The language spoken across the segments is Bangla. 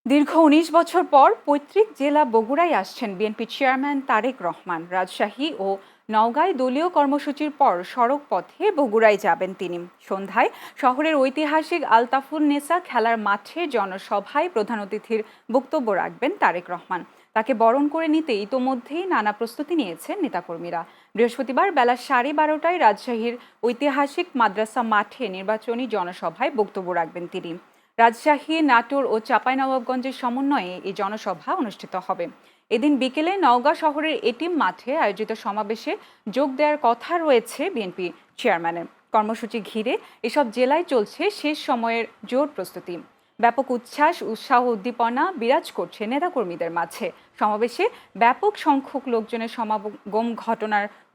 দীর্ঘ ১৯ বছর পর পৈতৃক জেলা বগুড়ায় আসছেন বিএনপি চেয়ারম্যান তারেক রহমান। রাজশাহী ও নওগাঁয় দলীয় কর্মসূচির পর সড়ক পথে বগুড়ায় যাবেন তিনি। সন্ধ্যায় শহরের ঐতিহাসিক আলতাফুন নেসা খেলার মাঠে জনসভায় প্রধান অতিথির বক্তব্য রাখবেন তারেক রহমান। তাকে বরণ করে নিতে ইতোমধ্যেই নানা প্রস্তুতি নিয়েছেন নেতাকর্মীরা। বৃহস্পতিবার বেলা 12:30টায় রাজশাহীর ঐতিহাসিক মাদ্রাসা মাঠে নির্বাচনী জনসভায় বক্তব্য রাখবেন তিনি। রাজশাহী, নাটোর ও চাঁপাইনবাবগঞ্জের সমন্বয়ে এই জনসভা অনুষ্ঠিত হবে। এদিন বিকেলে নওগাঁ শহরের এটিএম মাঠে আয়োজিত সমাবেশে যোগ দেওয়ার কথা রয়েছে বিএনপি চেয়ারম্যানের। কর্মসূচি ঘিরে এসব জেলায় চলছে শেষ সময়ের জোর প্রস্তুতি। ব্যাপক উচ্ছ্বাস, উৎসাহ, উদ্দীপনা বিরাজ করছে নেতাকর্মীদের মাঝে। সমাবেশে ব্যাপক সংখ্যক লোকজনের সমাগম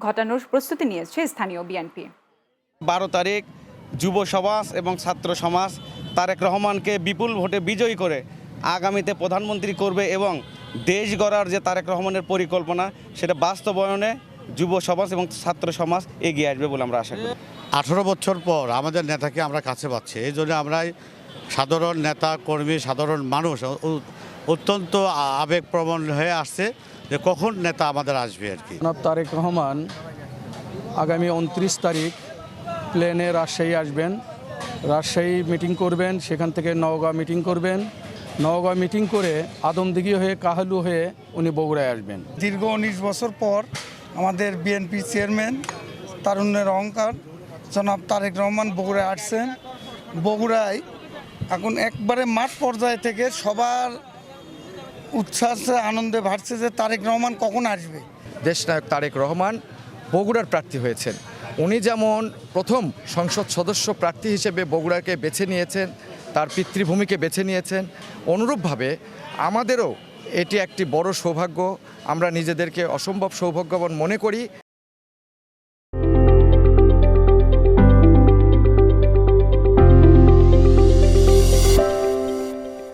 ঘটানোর প্রস্তুতি নিয়েছে স্থানীয় বিএনপি। 12 তারিখ যুব সমাজ এবং ছাত্র সমাজ তারেক রহমানকে বিপুল ভোটে বিজয়ী করে আগামীতে প্রধানমন্ত্রী করবে এবং দেশ গড়ার যে তারেক রহমানের পরিকল্পনা সেটা বাস্তবায়নে যুব সমাজ এবং ছাত্র সমাজ এগিয়ে আসবে বলে আমরা আশা করি। 18 বছর পর আমাদের নেতাকে আমরা কাছে পাচ্ছি, এই জন্য আমরাই সাধারণ নেতা কর্মী, সাধারণ মানুষ অত্যন্ত আবেগপ্রবণ হয়ে আসছে যে কখন নেতা আমাদের আসবে আর কি। জনাব তারেক রহমান আগামী 29 তারিখ প্লেনে রাজশাহী আসবেন। রাজশাহী মিটিং করবেন, সেখান থেকে নওগাঁ মিটিং করবেন। নওগাঁ মিটিং করে আদমদিঘি হয়ে কাহালু হয়ে উনি বগুড়ায় আসবেন। দীর্ঘ 19 বছর পর আমাদের বিএনপি চেয়ারম্যান, তারুণ্যের অহংকার জনাব তারেক রহমান বগুড়ায় আসছেন। বগুড়ায় এখন একবারে মাঠ পর্যায় থেকে সবার উচ্ছ্বাসে আনন্দে ভাসছে যে তারেক রহমান কখন আসবে। দেশনায়ক তারেক রহমান বগুড়ার প্রার্থী হয়েছেন। উনি যেমন প্রথম সংসদ সদস্য প্রার্থী হিসেবে বগুড়াকে বেছে নিয়েছেন, তার পিতৃভূমিকে বেছে নিয়েছেন, অনুরূপভাবে আমাদেরও এটি একটি বড় সৌভাগ্য। আমরা নিজেদেরকে অসম্ভব সৌভাগ্যবান মনে করি।